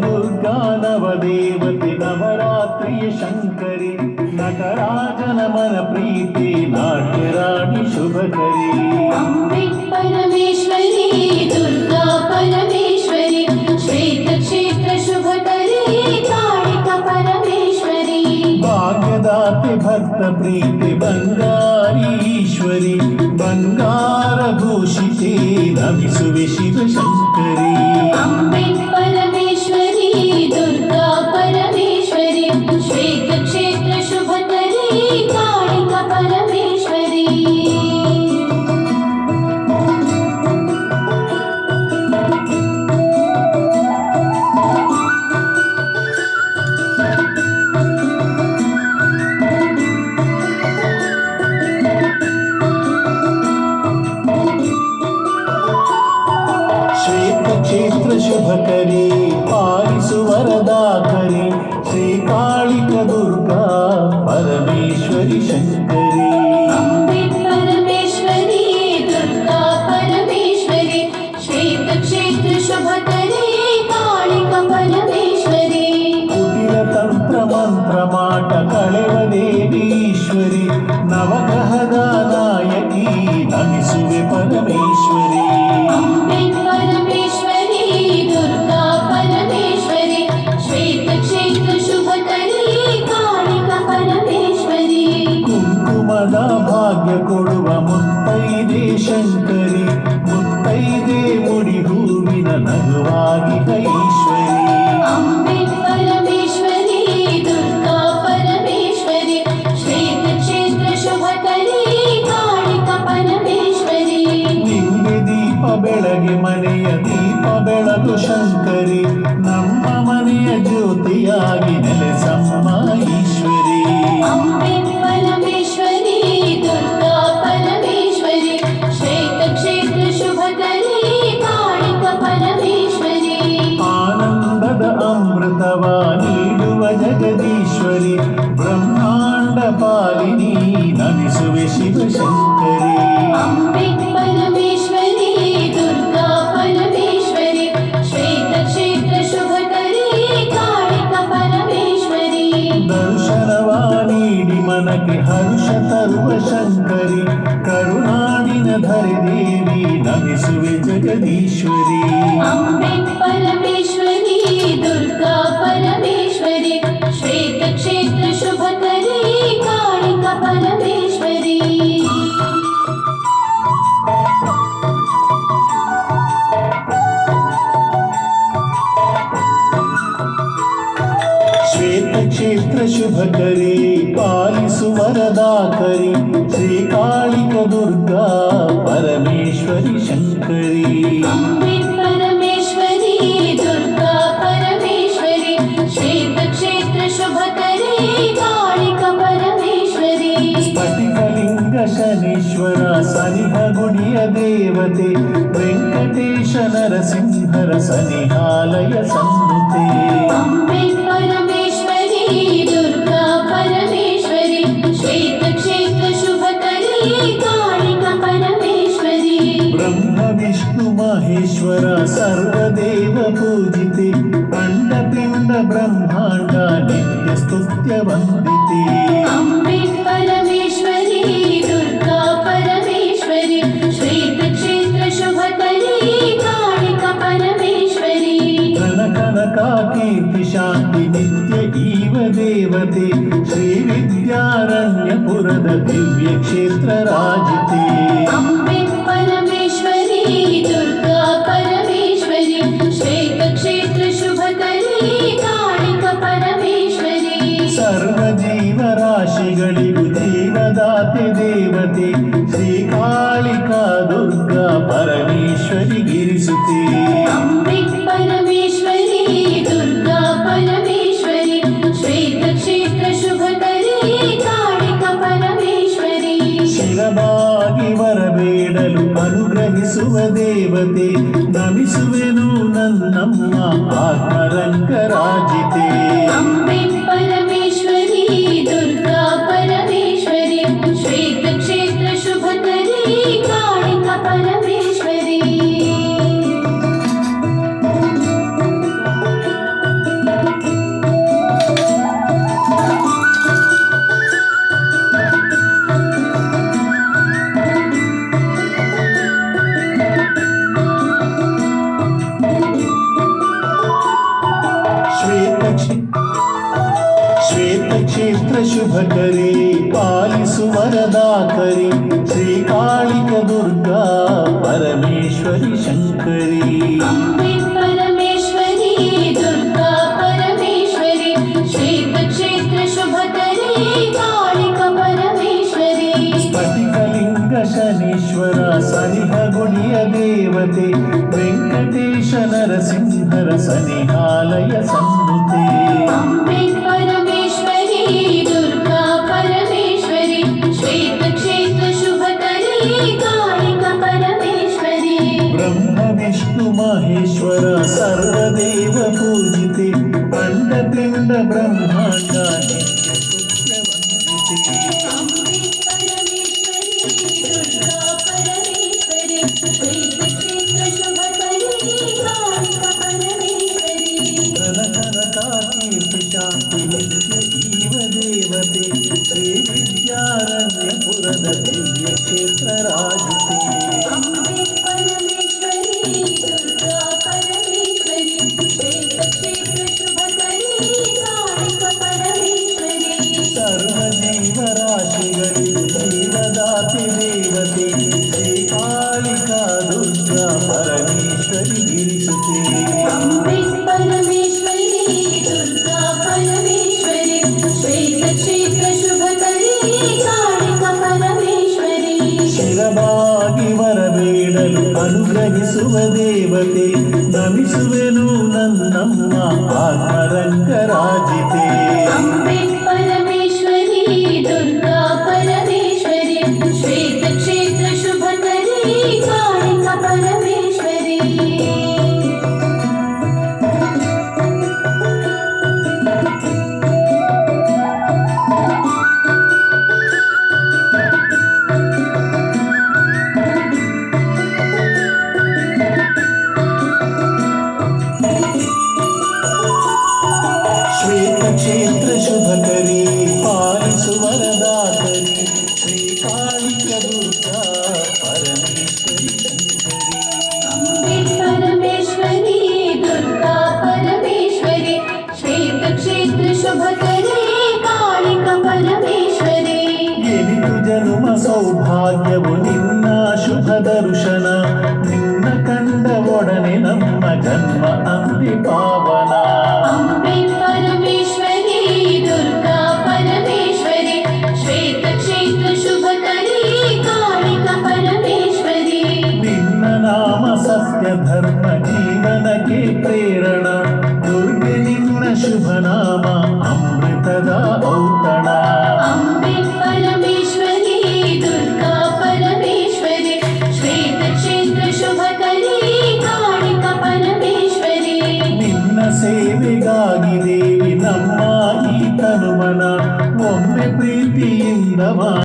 ದುರ್ಗಾ ನವದೇವತೆ ನವರಾತ್ರಿಯ ಶಂಕರಿ ನಟರಾಜನ ಮನ ಪ್ರೀತಿ ನಾಟ್ಯರಾಣಿ ಶುಭಕರಿ ಅಂಬೆ ಪರಮೇಶ್ವರಿ ದುರ್ಗಾ ಪರಮೇಶ್ವರಿ ಶ್ವೇತ ಕ್ಷೇತ್ರ ಶುಭಕರಿ ಕಾಳಿಕ ಪರಮೇಶ್ವರಿ ಭಾಗ್ಯದಾತೆ ಭಕ್ತ ಪ್ರೀತಿ ಬಂಗಾರೀಶ್ವರಿ ಬಂಗಾರ ಭೂಷಿತೆ ನಮಿಸುವೆ ಶಿವಶಂಕರಿ ಅಂಬೆ ಪರಮೇಶ್ವರಿ ದುರ್ಗಾ ಪರಮೇಶ್ವರಿ ಶ್ವೇತ ಕ್ಷೇತ್ರ ಶುಭಕರಿ ಕಾಳಿಕ ಪರಮೇಶ್ವರಿ ಕ್ಷೇತ್ರ ಶುಭಕರಿ ಪಾಲಿಸು ವರದಾಕರಿ ಶ್ರೀಕಾಳಿಕ ದುರ್ಗಾ ಪರಮೇಶ್ವರಿ ಶಂಕರಿ ಅಂಬೆ ಪರಮೇಶ್ವರಿ ದುರ್ಗಾ ಪರಮೇಶ್ವರಿ ಶ್ವೇತ ಕ್ಷೇತ್ರ ಶುಭಕರಿ ಕಾಳಿಕ ಪರಮೇಶ್ವರಿ ಕುಟಿಲ ತಂತ್ರ ಮಂತ್ರ ಮಾಟ ಕಳೆವ ದೇವೀಶ್ವರಿ ನವಗ್ರಹದ ನಾಯಕಿ ನಮಿಸುವೆ ಪರಮೇಶ್ವರಿ ಅಂಬೆ ಪರಮೇಶ್ವರಿ ದುರ್ಗಾ ಪರಮೇಶ್ವರಿ ಶ್ವೇತ ಕ್ಷೇತ್ರ ಶುಭಕರಿ ಕಾಳಿಕ ಪರಮೇಶ್ವರಿ ಕುಂಕುಮದ ಭಾಗ್ಯ ಕೊಡುವ ಮುತ್ತೈದೆ ಶಂಕರಿ ಮುತ್ತೈದೆ ಮುಡಿ ಹೂವಿನ ನಗುವಾಗಿ ಕೈಶ್ವರಿ ಅಂಬೆ ಪರಮೇಶ್ವರಿ ದುರ್ಗಾ ಪರಮೇಶ್ವರಿ ಶ್ವೇತ ಕ್ಷೇತ್ರ ಶುಭಕರಿ ಕಾಳಿಕ ಪರಮೇಶ್ವರಿ ನಿಂಗೆ ದೀಪ ಬೆಳಗ್ಗೆ ಮನೆಯ ದೀಪ ಬೆಳಗು ಶಂಕರಿ ನಮ್ಮ ಮನೆಯ ಜ್ಯೋತಿಯಾಗಿ ನೆಲೆಸಮ್ಮ ಈಶ್ವರಿ ಅಂಬೆ ಪರಮೇಶ್ವರಿ ದುರ್ಗಾ ಪರಮೇಶ್ವರಿ ಶ್ವೇತ ಕ್ಷೇತ್ರ ಶುಭಕರಿ ಕಾಳಿಕ ಪರಮೇಶ್ವರಿ ಆನಂದದ ಅಮೃತವ ನೀಡುವ ಜಗದೀಶ್ವರಿ ಬ್ರಹ್ಮಾಂಡ ಪಾಲಿನಿ ನಮಿಸುವೆ ಶಿವಶಂಕರಿ ಅಂಬೆ ಪರಮೇಶ್ವರಿ ದುರ್ಗಾ ಪರಮೇಶ್ವರಿ ಶ್ವೇತ ಕ್ಷೇತ್ರ ಶುಭಕರಿ ಕಾಳಿಕ ಪರಮೇಶ್ವರಿ ದರ್ಶನವ ನೀಡಿ ಮನಕ್ಕೆ ಹರ್ಷ ತರುವ ಶಂಕರಿ ಕರುನಾಡಿನ ಧರಿದೇವಿ ನಮಿಸುವೆ ಜಗದೀಶ್ವರಿ ಅಂಬೆ ಪರಮೇಶ್ವರಿ ದುರ್ಗಾ ಪರಮೇಶ್ವರಿ ಶ್ವೇತ ಕ್ಷೇತ್ರ ಶುಭಕರಿ ಕಾಳಿಕ ಪರಮೇಶ್ವರಿ ಶ್ವೇತ ಕ್ಷೇತ್ರ ಶುಭಕರಿ ಪಾಲಿಸು ವರದಾಕರಿ ಶ್ರೀಕಾಳಿಕ ದುರ್ಗಾ ಪರಮೇಶ್ವರಿ ಶಂಕರಿ ಅಂಬೆ ಪರಮೇಶ್ವರಿ ದುರ್ಗಾ ಪರಮೇಶ್ವರಿ ಶ್ವೇತ ಕ್ಷೇತ್ರ ಶುಭಕರಿ ಕಾಳಿಕ ಪರಮೇಶ್ವರಿ ಸ್ಫಟಿಕಲಿಂಗ ಶನೀಶ್ವರ ಸನಿಹ ಗುಡಿಯ ದೇವತೆ ವೆಂಕಟೇಶ ನರಸಿಂಹರ ಸನಿಹಾಲಯ ಸನ್ನುತೆ ಅಂಬೆ ಪರಮೇಶ್ವರಿ ದುರ್ಗಾ ಪರಮೇಶ್ವರಿ ಶ್ವೇತ ಕ್ಷೇತ್ರ ಶುಭಕರಿ ಕಾಳಿಕ ಪರಮೇಶ್ವರಿ ಬ್ರಹ್ಮ ವಿಷ್ಣು ಮಹೇಶ್ವರ ಸರ್ವದೇವ ಪೂಜಿತೆ ಅಂಡಪಿಂಡ ಬ್ರಹ್ಮಾಂಡ ನಿತ್ಯ ಸ್ತುತ್ಯ ವಂದಿತೆ ಅಂಬೆ ಪರಮೇಶ್ವರಿ ದುರ್ಗಾ ಪರಮೇಶ್ವರಿ ಶ್ವೇತ ಕ್ಷೇತ್ರ ಶುಭಕರಿ ಕಾಳಿಕ ಪರಮೇಶ್ವರಿ ಕನಕ ಕೀರ್ತಿ ಶಾಂತಿ ನಿತ್ಯ ಈವ ದೇವತೆ ಶ್ರೀ ವಿದ್ಯಾರಣ್ಯಪುರದ ದಿವ್ಯ ಕ್ಷೇತ್ರ ರಾಜಿತೆ ಅಂಬೆ ಪರಮೇಶ್ವರಿ ದುರ್ಗಾ ಪರಮೇಶ್ವರಿ ಶ್ವೇತ ಕ್ಷೇತ್ರ ಶುಭಕರಿ ಕಾಳಿಕ ಪರಮೇಶ್ವರಿ ಸರ್ವ ಜೀವರಾಶಿಗಳಿಗೂ ಜೀವದಾತೆ ದೇವತೆ ಶ್ರೀಕಾಳಿಕಾ ದುರ್ಗಾ ಪರಮೇಶ್ವರಿ ಗಿರಿಸುತ್ತೆ ಅಂಬೆ ಪರಮೇಶ್ವರಿ ದುರ್ಗಾ ಪರಮೇಶ್ವರಿ ಶ್ವೇತ ಕ್ಷೇತ್ರ ಶುಭಕರಿ ಕಾಳಿಕ ಪರಮೇಶ್ವರಿ ಶಿರಬಾಗಿ ಬರಬೇಡಲು ಅನುಗ್ರಹಿಸುವ ದೇವತೆ ನಮಿಸುವೆನು ನನ್ನಮ್ಮ ಆತ್ಮರಂಗರಾಜಿತೆ ಅಂಬೆ ಪರಮೇಶ್ವರಿ ದುರ್ಗಾ ಪರಮೇಶ್ವರಿ ಶ್ವೇತ ಕ್ಷೇತ್ರ ಶುಭಕರಿ ಕಾಳಿಕ ಪರಮೇಶ್ವರಿ ಶುಭಕರಿ ಪಾಲಿಸು ವರದಾಕರಿ ಶ್ರೀಕಾಳಿಕ ದುರ್ಗಾ ಪರಮೇಶ್ವರಿ ಶಂಕರಿ ಅಂಬೆ ಪರಮೇಶ್ವರಿ ದುರ್ಗಾ ಪರಮೇಶ್ವರಿ ಶ್ವೇತ ಕ್ಷೇತ್ರ ಶುಭಕರಿ ಕಾಳಿಕ ಪರಮೇಶ್ವರಿ ಸ್ಫಟಿಕಲಿಂಗ ಶನೀಶ್ವರ ಸನಿಹ ಗುಡಿಯ ದೇವತೆ ವೆಂಕಟೇಶ ನರಸಿಂಹರ ಸನಿಹಾಲಯ ಸನ್ನುತೆ ಅಂಬೆ ಪರಮೇಶ್ವರಿ ದುರ್ಗಾ ಪರಮೇಶ್ವರಿ ಶ್ವೇತ ಕ್ಷೇತ್ರ ಶುಭಕರಿ ಕಾಳಿಕ ಪರಮೇಶ್ವರಿ ಬ್ರಹ್ಮ ವಿಷ್ಣು ಮಹೇಶ್ವರ ಸರ್ವದೇವ ಪೂಜಿತೆ ಅಂಡಪಿಂಡ ಬ್ರಹ್ಮಾಂಡ ನಿತ್ಯ ಸ್ತುತ್ಯ ವಂದಿತೆ ಅಂಬೆ ಪರಮೇಶ್ವರಿ ದುರ್ಗಾ ಪರಮೇಶ್ವರಿ ಶ್ವೇತ ಕ್ಷೇತ್ರ ಶುಭಕರಿ ಕಾಳಿಕ ಪರಮೇಶ್ವರಿ ಕನಕನಕಾಕೀರ್ತಿ ಶಾಂತಿ ನಿತ್ಯ ಈವ ದೇವತೆ ಶ್ರೀ ವಿದ್ಯಾರಣ್ಯಪುರದ ದಿವ್ಯ ಕ್ಷೇತ್ರ ರಾಜಿತೆ ಅಂಬೆ ಪರಮೇಶ್ವರಿ ದುರ್ಗಾ ಪರಮೇಶ್ವರಿ ಶ್ವೇತ ಕ್ಷೇತ್ರ ಶುಭಕರಿ ಕಾಳಿಕ ಪರಮೇಶ್ವರಿ ಸರ್ವ ಜೀವರಾಶಿಗಳಿಗೂ ಜೀವದಾತಿ ದೇವತೆ ಶ್ರೀಕಾಳಿಕಾ ದುರ್ಗಾ ಪರಮೇಶ್ವರಿ ಗಿರಿಸುತೆ ಅಂಬೆ ಪರಮೇಶ್ವರಿ ದುರ್ಗಾ ಪರಮೇಶ್ವರಿ ಶ್ವೇತ ಕ್ಷೇತ್ರ ಶುಭಕರಿ ಕಾಳಿಕ ಪರಮೇಶ್ವರಿ ಶಿರವಾಗಿ ವರಬೇಡಲು ಅನುಗ್ರಹಿಸುವ ದೇವತೆ ನಮಿಸುವೆನು ನನ್ನಮ್ಮ ಆತ್ಮರಂಗರಾಜಿತೆ ಅಂಬೆ ಪರಮೇಶ್ವರಿ ದುರ್ಗಾ ಪರಮೇಶ್ವರಿ ಶ್ವೇತ ಕ್ಷೇತ್ರ ಶುಭಕರಿ ಕಾಳಿಕ ಪರಮೇಶ್ವರಿ ಶ್ವೇತ ಕ್ಷೇತ್ರ ಶುಭಕರಿ ಪಾಲಿಸು ವರದಾಕರಿ ಶ್ರೀಕಾಳಿಕ ದುರ್ಗಾ ಪರಮೇಶ್ವರಿ ಶಂಕರಿ ಅಂಬೆ ಪರಮೇಶ್ವರಿ ದುರ್ಗಾ ಪರಮೇಶ್ವರಿ ಶ್ವೇತ ಕ್ಷೇತ್ರ ಶುಭಕರಿ ಕಾಳಿಕ ಪರಮೇಶ್ವರಿ ಎನಿತು ಜನುಮ ಸೌಭಾಗ್ಯವು ನಿನ್ನ ಶುಭ ದರ್ಶನ ನಿನ್ನ ಕಂಡ ಒಡನೆ ನಮ್ಮ ಜನ್ಮ ಅಂಬಿ ಪಾವನ ಅಂಬೆ ಪರಮೇಶ್ವರಿ ದುರ್ಗಾ ಪರಮೇಶ್ವರಿ ಶ್ವೇತ ಕ್ಷೇತ್ರ ಶುಭಕರಿ ಕಾಳಿಕ ಪರಮೇಶ್ವರಿ ನಿನ್ನ ನಾಮ ಸತ್ಯ ಧರ್ಮ ಜೀವನಕ್ಕೆ ಪ್ರೇರಣ ದುರ್ಗೆ ನಿನ್ನ ಶುಭ ನಾಮ ಅಮೃತದ ಔತಣ ಅಂಬೆ ಪರಮೇಶ್ವರಿ ದುರ್ಗಾ ಪರಮೇಶ್ವರಿ ಶ್ವೇತ ಕ್ಷೇತ್ರ ಶುಭಕರಿ ಕಾಳಿಕ ಪರಮೇಶ್ವರಿ ನಿನ್ನ ಸೇವೆಗಾಗಿ ದೇವಿ ನಮ್ಮ ಈ ತನುಮನ ಒಮ್ಮೆ ಪ್ರೀತಿಯಿಂದ